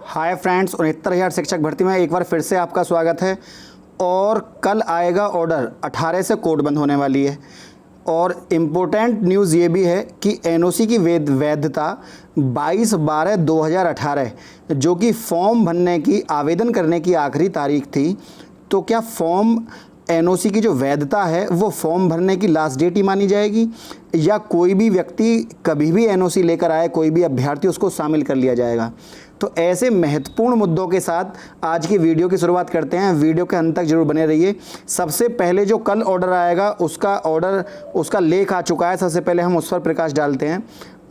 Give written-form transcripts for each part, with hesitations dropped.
Hi friends, 69,000 शिक्षक भर्ती में एक बार फिर से आपका स्वागत है। और कल आएगा ऑर्डर, 18 से कोर्ट बंद होने वाली है। और इम्पोर्टेंट न्यूज़ ये भी है कि एनओसी की वैधता 22/12/2018 जो कि फॉर्म भरने की आवेदन करने की आखिरी तारीख थी। तो क्या फॉर्म एनओसी की जो वैधता है वो फॉर्म भरने की लास्ट डेट ही मानी जाएगी, या कोई भी व्यक्ति कभी भी एनओसी लेकर आए, कोई भी अभ्यर्थी, उसको शामिल कर लिया जाएगा? तो ऐसे महत्वपूर्ण मुद्दों के साथ आज की वीडियो की शुरुआत करते हैं। वीडियो के अंत तक जरूर बने रहिए। सबसे पहले जो कल ऑर्डर आएगा उसका लेख आ चुका है। सबसे पहले हम उस पर प्रकाश डालते हैं।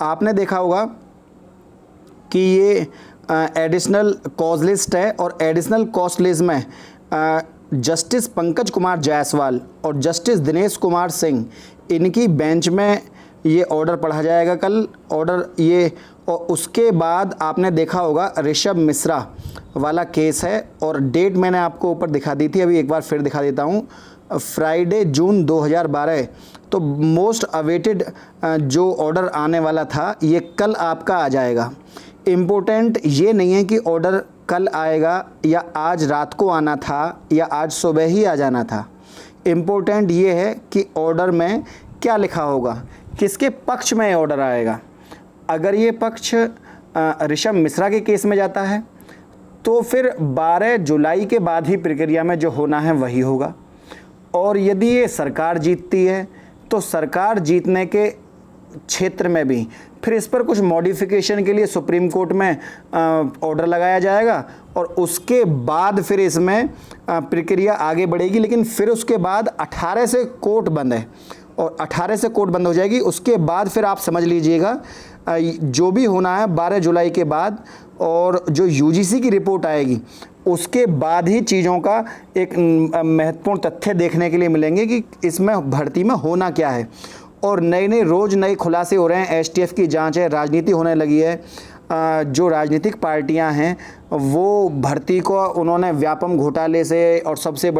आपने देखा होगा कि ये एडिशनल कॉज लिस्ट है, और एडिशनल कॉस्ट लिस्ट में जस्टिस पंकज कुमार जायसवाल और जस्टिस दिनेश कुमार सिंह, इनकी बेंच में ये ऑर्डर पढ़ा जाएगा कल। ऑर्डर ये, और उसके बाद आपने देखा होगा ऋषभ मिश्रा वाला केस है, और डेट मैंने आपको ऊपर दिखा दी थी, अभी एक बार फिर दिखा देता हूँ। फ्राइडे जून 2012। तो मोस्ट अवेटेड जो ऑर्डर आने वाला था ये कल आपका आ जाएगा। इम्पोर्टेंट ये नहीं है कि ऑर्डर कल आएगा या आज रात को आना था या आज सुबह ही आ जाना था। इम्पोर्टेंट ये है कि ऑर्डर में क्या लिखा होगा, किसके पक्ष में ऑर्डर आएगा। अगर ये पक्ष ऋषभ मिश्रा के केस में जाता है तो फिर 12 जुलाई के बाद ही प्रक्रिया में जो होना है वही होगा। और यदि ये सरकार जीतती है तो सरकार जीतने के क्षेत्र में भी फिर इस पर कुछ मॉडिफिकेशन के लिए सुप्रीम कोर्ट में ऑर्डर लगाया जाएगा, और उसके बाद फिर इसमें प्रक्रिया आगे बढ़ेगी। लेकिन फिर उसके बाद 18 से कोर्ट बंद है, और 18 से कोर्ट बंद हो जाएगी। उसके बाद फिर आप समझ लीजिएगा जो भी होना है 12 जुलाई के बाद, और जो यूजीसी की रिपोर्ट आएगी उसके बाद ही चीज़ों का एक महत्वपूर्ण तथ्य देखने के लिए मिलेंगे कि इसमें भर्ती में होना क्या है। और रोज़ नए खुलासे हो रहे हैं। एसटीएफ की जांच है, राजनीति होने लगी है। जो राजनीतिक पार्टियां हैं वो भर्ती को उन्होंने व्यापम घोटाले से और सबसे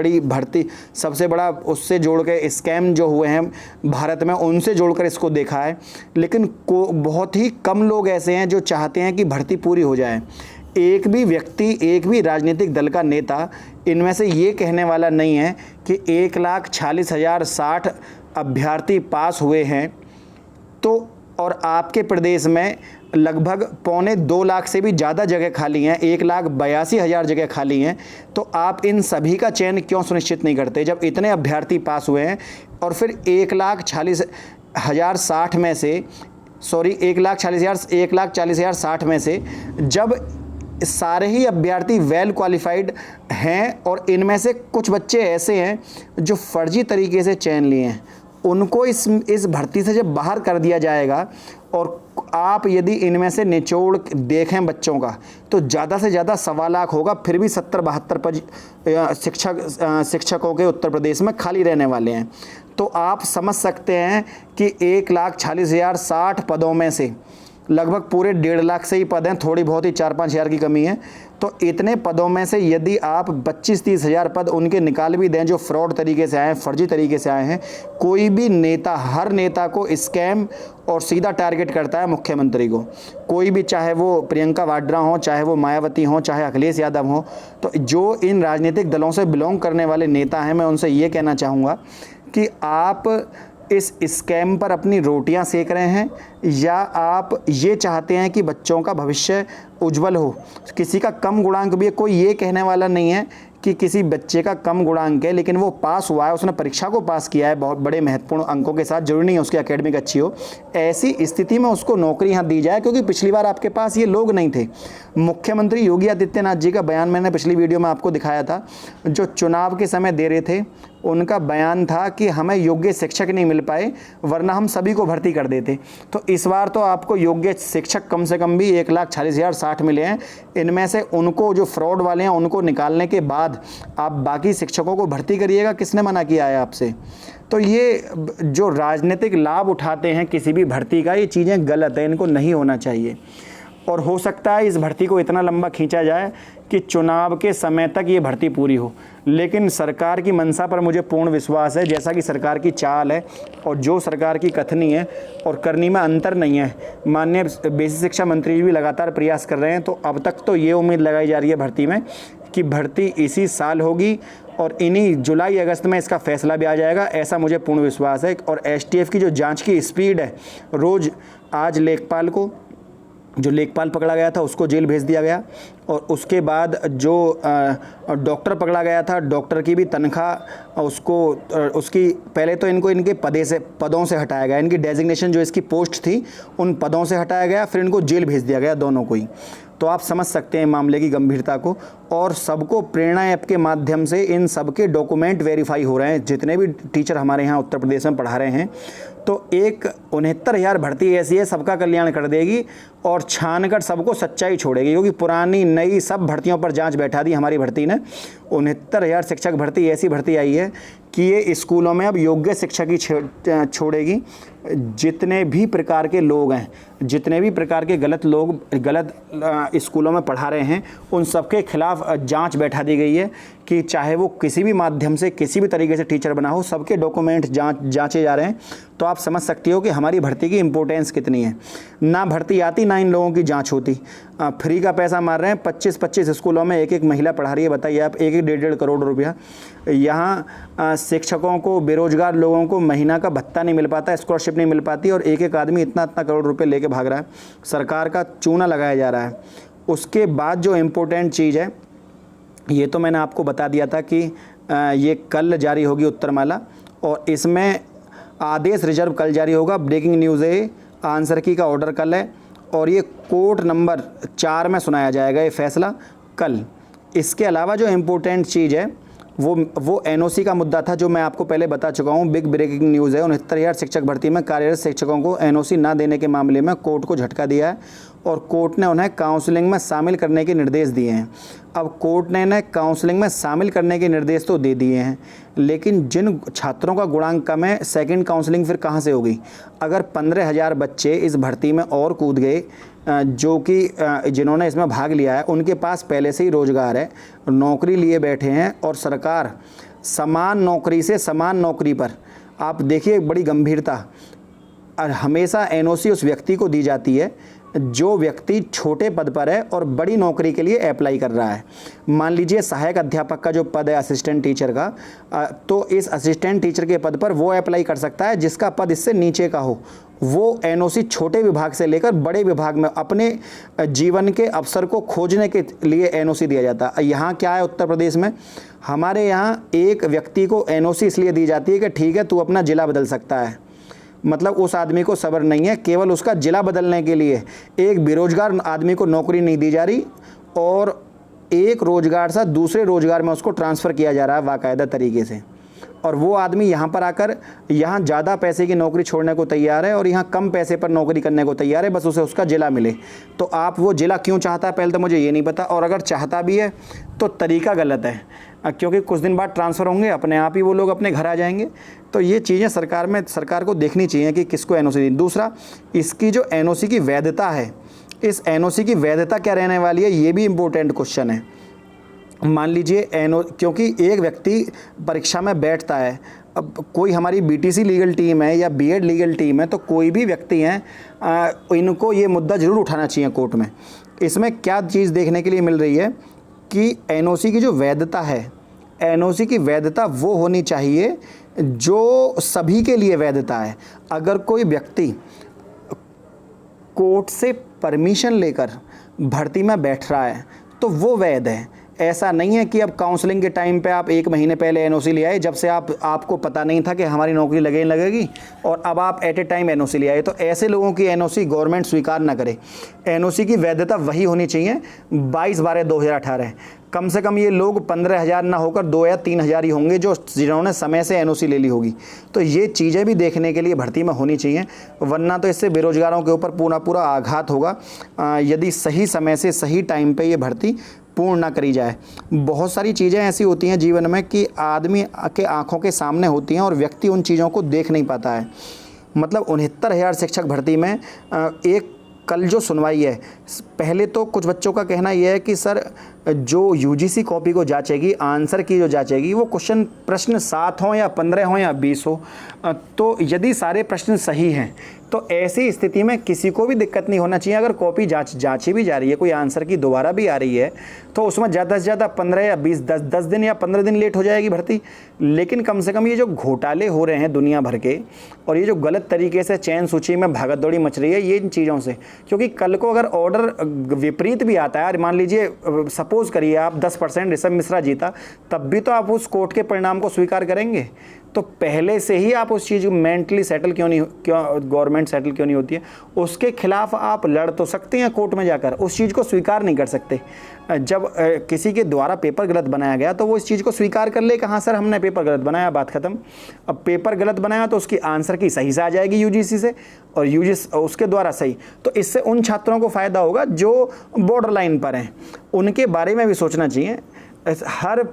बड़ा उससे जोड़ के स्कैम जो हुए हैं भारत में, उनसे जोड़कर इसको देखा है। लेकिन बहुत ही कम लोग ऐसे हैं जो चाहते हैं कि भर्ती पूरी हो जाए। एक भी व्यक्ति, एक भी राजनीतिक दल का नेता इनमें से ये कहने वाला नहीं है कि 1,46,060 अभ्यर्थी पास हुए हैं तो, और आपके प्रदेश में लगभग 2.25 लाख से भी ज़्यादा जगह खाली हैं, 1,82,000 जगह खाली हैं, तो आप इन सभी का चयन क्यों सुनिश्चित नहीं करते जब इतने अभ्यर्थी पास हुए हैं? और फिर 1,40,060 में से, 1,40,060 में से जब सारे ही अभ्यर्थी वेल क्वालिफाइड हैं, और इनमें से कुछ बच्चे ऐसे हैं जो फर्जी तरीके से चयन लिए हैं, उनको इस भर्ती से जब बाहर कर दिया जाएगा, और आप यदि इनमें से निचोड़ देखें बच्चों का, तो ज़्यादा से ज़्यादा 1.25 लाख होगा। फिर भी 70-72 पद शिक्षकों के उत्तर प्रदेश में खाली रहने वाले हैं। तो आप समझ सकते हैं कि 1,46,060 पदों में से लगभग पूरे 1.5 लाख से ही पद हैं, थोड़ी बहुत ही 4-5 हज़ार की कमी है। तो इतने पदों में से यदि आप 25-30 हज़ार पद उनके निकाल भी दें जो फ्रॉड तरीके से आए हैं, फर्जी तरीके से आए हैं। कोई भी नेता, हर नेता को स्कैम और सीधा टारगेट करता है मुख्यमंत्री को। कोई भी, चाहे वो प्रियंका वाड्रा हो, चाहे वो मायावती हो, चाहे अखिलेश यादव हो। तो जो इन राजनीतिक दलों से बिलोंग करने वाले नेता हैं, मैं उनसे ये कहना चाहूँगा कि आप इस स्कैम पर अपनी रोटियां सेक रहे हैं, या आप ये चाहते हैं कि बच्चों का भविष्य उज्जवल हो। किसी का कम गुणांक भी है, कोई ये कहने वाला नहीं है कि किसी बच्चे का कम गुणांक है लेकिन वो पास हुआ है, उसने परीक्षा को पास किया है बहुत बड़े महत्वपूर्ण अंकों के साथ, जरूरी नहीं है उसकी एकेडमिक अच्छी हो। ऐसी स्थिति में उसको नौकरी यहाँ दी जाए, क्योंकि पिछली बार आपके पास ये लोग नहीं थे। मुख्यमंत्री योगी आदित्यनाथ जी का बयान मैंने पिछली वीडियो में आपको दिखाया था, जो चुनाव के समय दे रहे थे। उनका बयान था कि हमें योग्य शिक्षक नहीं मिल पाए, वरना हम सभी को भर्ती कर देते। तो इस बार तो आपको योग्य शिक्षक कम से कम भी 1,40,060 मिले हैं। इनमें से उनको, जो फ्रॉड वाले हैं, उनको निकालने के बाद आप बाकी शिक्षकों को भर्ती करिएगा। किसने मना किया है आपसे? तो ये जो राजनीतिक लाभ उठाते हैं किसी भी भर्ती का, ये चीज़ें गलत है, इनको नहीं होना चाहिए। और हो सकता है इस भर्ती को इतना लंबा खींचा जाए कि चुनाव के समय तक ये भर्ती पूरी हो। लेकिन सरकार की मंशा पर मुझे पूर्ण विश्वास है, जैसा कि सरकार की चाल है और जो सरकार की कथनी है और करनी में अंतर नहीं है। माननीय बेसिक शिक्षा मंत्री भी लगातार प्रयास कर रहे हैं, तो अब तक तो ये उम्मीद लगाई जा रही है भर्ती में कि भर्ती इसी साल होगी और इन्हीं जुलाई अगस्त में इसका फैसला भी आ जाएगा, ऐसा मुझे पूर्ण विश्वास है। और एसटीएफ की जो जांच की स्पीड है, रोज़ आज लेखपाल को, जो लेखपाल पकड़ा गया था उसको जेल भेज दिया गया, और उसके बाद जो डॉक्टर पकड़ा गया था, डॉक्टर की भी तनख्वाह उसकी पहले तो इनके पदों से हटाया गया, इनकी डेजिग्नेशन जो इसकी पोस्ट थी उन पदों से हटाया गया, फिर इनको जेल भेज दिया गया, दोनों को ही। तो आप समझ सकते हैं मामले की गंभीरता को। और सबको प्रेरणा ऐप के माध्यम से इन सबके डॉक्यूमेंट वेरीफाई हो रहे हैं, जितने भी टीचर हमारे यहाँ उत्तर प्रदेश में पढ़ा रहे हैं। तो एक 69,000 भर्ती ऐसी है सबका कल्याण कर देगी और छान कर सबको सच्चाई छोड़ेगी, क्योंकि पुरानी नई सब भर्तियों पर जांच बैठा दी हमारी भर्ती ने। 69,000 शिक्षक भर्ती ऐसी भर्ती आई है कि ये स्कूलों में अब योग्य शिक्षक ही छोड़ेगी। जितने भी प्रकार के लोग हैं, जितने भी प्रकार के गलत स्कूलों में पढ़ा रहे हैं, उन सबके खिलाफ जांच बैठा दी गई है कि चाहे वो किसी भी माध्यम से किसी भी तरीके से टीचर बना हो, सबके डॉक्यूमेंट जांचे जा रहे हैं। तो आप समझ सकते हो कि हमारी भर्ती की इम्पोर्टेंस कितनी है। ना भर्ती आती ना इन लोगों की जांच होती। फ्री का पैसा मार रहे हैं, 25-25 स्कूलों में एक महिला पढ़ा रही है। बताइए आप, 1-1 करोड़ रुपया। यहाँ शिक्षकों को, बेरोजगार लोगों को महीना का भत्ता नहीं मिल पाता, स्कॉलरशिप नहीं मिल पाती, और एक आदमी इतना करोड़ रुपये लेके भाग रहा है। सरकार का चूना लगाया जा रहा है। उसके बाद जो इम्पोर्टेंट चीज़ है, ये तो मैंने आपको बता दिया था कि ये कल जारी होगी उत्तरमाला, और इसमें आदेश रिजर्व कल जारी होगा। ब्रेकिंग न्यूज़ है, आंसर की का ऑर्डर कल है, और ये कोर्ट नंबर 4 में सुनाया जाएगा ये फैसला कल। इसके अलावा जो इम्पोर्टेंट चीज़ है वो एनओसी का मुद्दा था, जो मैं आपको पहले बता चुका हूँ। बिग ब्रेकिंग न्यूज़ है, 69,000 शिक्षक भर्ती में कार्यरत शिक्षकों को एनओसी ना देने के मामले में कोर्ट को झटका दिया है, और कोर्ट ने उन्हें काउंसलिंग में शामिल करने के निर्देश दिए हैं। अब कोर्ट ने इन्हें काउंसलिंग में शामिल करने के निर्देश तो दे दिए हैं, लेकिन जिन छात्रों का गुणांक कम है, सेकंड काउंसलिंग फिर कहाँ से होगी? अगर 15,000 बच्चे इस भर्ती में और कूद गए, जो कि जिन्होंने इसमें भाग लिया है, उनके पास पहले से ही रोज़गार है, नौकरी लिए बैठे हैं, और सरकार समान नौकरी से समान नौकरी पर, आप देखिए बड़ी गंभीरता, हमेशा एनओसी उस व्यक्ति को दी जाती है जो व्यक्ति छोटे पद पर है और बड़ी नौकरी के लिए अप्लाई कर रहा है। मान लीजिए सहायक अध्यापक का जो पद है असिस्टेंट टीचर का, तो इस असिस्टेंट टीचर के पद पर वो अप्लाई कर सकता है जिसका पद इससे नीचे का हो। वो एनओसी छोटे विभाग से लेकर बड़े विभाग में अपने जीवन के अवसर को खोजने के लिए एनओसी दिया जाता है। यहाँ क्या है उत्तर प्रदेश में, हमारे यहाँ एक व्यक्ति को एनओसी इसलिए दी जाती है कि ठीक है तू अपना ज़िला बदल सकता है, मतलब उस आदमी को सब्र नहीं है, केवल उसका ज़िला बदलने के लिए एक बेरोजगार आदमी को नौकरी नहीं दी जा रही, और एक रोजगार से दूसरे रोजगार में उसको ट्रांसफ़र किया जा रहा है बाकायदा तरीके से। और वो आदमी यहाँ पर आकर यहाँ ज़्यादा पैसे की नौकरी छोड़ने को तैयार है और यहाँ कम पैसे पर नौकरी करने को तैयार है, बस उसे उसका ज़िला मिले। तो आप वो ज़िला क्यों चाहता है पहले तो मुझे ये नहीं पता, और अगर चाहता भी है तो तरीका गलत है, क्योंकि कुछ दिन बाद ट्रांसफ़र होंगे, अपने आप ही वो लोग अपने घर आ जाएंगे। तो ये चीज़ें सरकार को देखनी चाहिए कि किसको एनओसी दी। दूसरा, इसकी जो एनओसी की वैधता है, इस एनओसी की वैधता क्या रहने वाली है, ये भी इम्पोर्टेंट क्वेश्चन है। मान लीजिए क्योंकि एक व्यक्ति परीक्षा में बैठता है, अब कोई हमारी बीटीसी लीगल टीम है या बीएड लीगल टीम है, तो कोई भी व्यक्ति हैं, इनको ये मुद्दा ज़रूर उठाना चाहिए कोर्ट में। इसमें क्या चीज़ देखने के लिए मिल रही है कि एनओसी की जो वैधता है, एनओसी की वैधता वो होनी चाहिए जो सभी के लिए वैधता है। अगर कोई व्यक्ति कोर्ट से परमिशन लेकर भर्ती में बैठ रहा है तो वो वैध है। ऐसा नहीं है कि अब काउंसलिंग के टाइम पे आप 1 महीने पहले एनओसी ले आए, जब से आपको पता नहीं था कि हमारी नौकरी लगेगी, और अब आप एट ए टाइम एनओसी ले आए। तो ऐसे लोगों की एनओसी गवर्नमेंट स्वीकार ना करे। एनओसी की वैधता वही होनी चाहिए 22/12/2018। कम से कम ये लोग 15,000 ना होकर 2 या 3,000 ही होंगे जिन्होंने समय से एनओसी ले ली होगी। तो ये चीज़ें भी देखने के लिए भर्ती में होनी चाहिए, वरना तो इससे बेरोजगारों के ऊपर पूरा आघात होगा यदि सही समय से सही टाइम पे ये भर्ती पूर्ण ना करी जाए। बहुत सारी चीज़ें ऐसी होती हैं जीवन में कि आदमी के आंखों के सामने होती हैं और व्यक्ति उन चीज़ों को देख नहीं पाता है। मतलब 69,000 शिक्षक भर्ती में एक कल जो सुनवाई है, पहले तो कुछ बच्चों का कहना यह है कि सर जो यूजीसी कॉपी को जांचेगी, आंसर की जो जांचेगी, वो प्रश्न 7 हो या 15 हो या 20 हो, तो यदि सारे प्रश्न सही हैं तो ऐसी स्थिति में किसी को भी दिक्कत नहीं होना चाहिए। अगर कॉपी जांची भी जा रही है, कोई आंसर की दोबारा भी आ रही है, तो उसमें ज़्यादा से ज़्यादा 15 या 20 10 दिन या 15 दिन लेट हो जाएगी भर्ती। लेकिन कम से कम ये जो घोटाले हो रहे हैं दुनिया भर के, और ये जो गलत तरीके से चयन सूची में भागत दौड़ी मच रही है, ये इन चीज़ों से, क्योंकि कल को अगर ऑर्डर विपरीत भी आता है, मान लीजिए सपोज करिए आप 10% ऋषभ मिश्रा जीता, तब भी तो आप उस कोर्ट के परिणाम को स्वीकार करेंगे। तो पहले से ही आप उस चीज़ को मेंटली सेटल क्यों गवर्नमेंट सेटल क्यों नहीं होती है, उसके खिलाफ आप लड़ तो सकते हैं कोर्ट में जाकर, उस चीज़ को स्वीकार नहीं कर सकते। जब किसी के द्वारा पेपर गलत बनाया गया तो वो इस चीज़ को स्वीकार कर ले, कहाँ सर हमने पेपर गलत बनाया, बात खत्म। अब पेपर गलत बनाया तो उसकी आंसर की सही से आ जाएगी यूजीसी से, और यूजीसी उसके द्वारा सही, तो इससे उन छात्रों को फ़ायदा होगा जो बॉर्डर लाइन पर हैं, उनके बारे में भी सोचना चाहिए। हर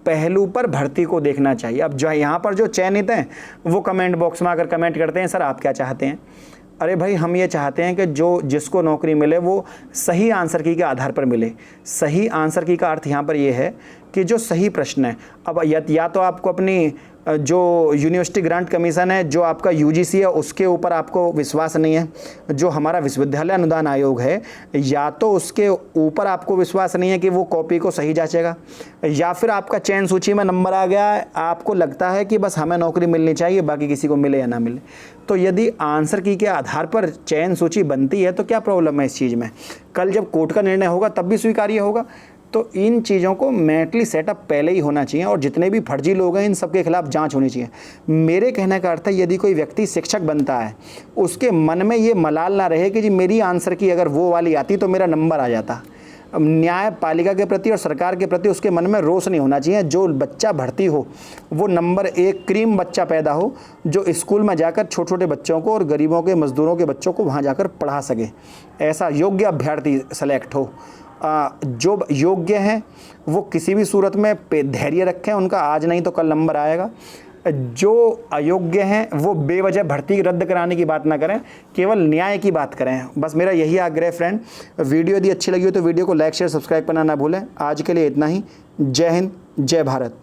पहलू पर भर्ती को देखना चाहिए। अब जो यहाँ पर जो चयनित हैं वो कमेंट बॉक्स में आकर कमेंट करते हैं सर आप क्या चाहते हैं। अरे भाई, हम ये चाहते हैं कि जो जिसको नौकरी मिले वो सही आंसर की के आधार पर मिले। सही आंसर की का अर्थ यहाँ पर ये है कि जो सही प्रश्न है, अब या तो आपको अपनी जो यूनिवर्सिटी ग्रांट कमीशन है, जो आपका यूजीसी है, उसके ऊपर आपको विश्वास नहीं है, जो हमारा विश्वविद्यालय अनुदान आयोग है, या तो उसके ऊपर आपको विश्वास नहीं है कि वो कॉपी को सही जांचेगा, या फिर आपका चयन सूची में नंबर आ गया है, आपको लगता है कि बस हमें नौकरी मिलनी चाहिए, बाकी किसी को मिले या ना मिले। तो यदि आंसर की के आधार पर चयन सूची बनती है तो क्या प्रॉब्लम है इस चीज़ में? कल जब कोर्ट का निर्णय होगा तब भी स्वीकार्य होगा। तो इन चीज़ों को मेंटली सेटअप पहले ही होना चाहिए, और जितने भी फर्जी लोग हैं इन सब के खिलाफ जांच होनी चाहिए। मेरे कहने का अर्थ है, यदि कोई व्यक्ति शिक्षक बनता है, उसके मन में ये मलाल ना रहे कि जी मेरी आंसर की अगर वो वाली आती तो मेरा नंबर आ जाता। न्यायपालिका के प्रति और सरकार के प्रति उसके मन में रोष नहीं होना चाहिए। जो बच्चा भर्ती हो वो नंबर 1 क्रीम बच्चा पैदा हो, जो स्कूल में जाकर छोटे छोटे बच्चों को और गरीबों के मजदूरों के बच्चों को वहाँ जाकर पढ़ा सके, ऐसा योग्य अभ्यर्थी सेलेक्ट हो। जो योग्य हैं वो किसी भी सूरत में धैर्य रखें, उनका आज नहीं तो कल नंबर आएगा। जो अयोग्य हैं वो बेवजह भर्ती रद्द कराने की बात ना करें, केवल न्याय की बात करें। बस मेरा यही आग्रह फ्रेंड। वीडियो यदि अच्छी लगी हो तो वीडियो को लाइक शेयर सब्सक्राइब करना ना भूलें। आज के लिए इतना ही। जय हिंद, जय भारत।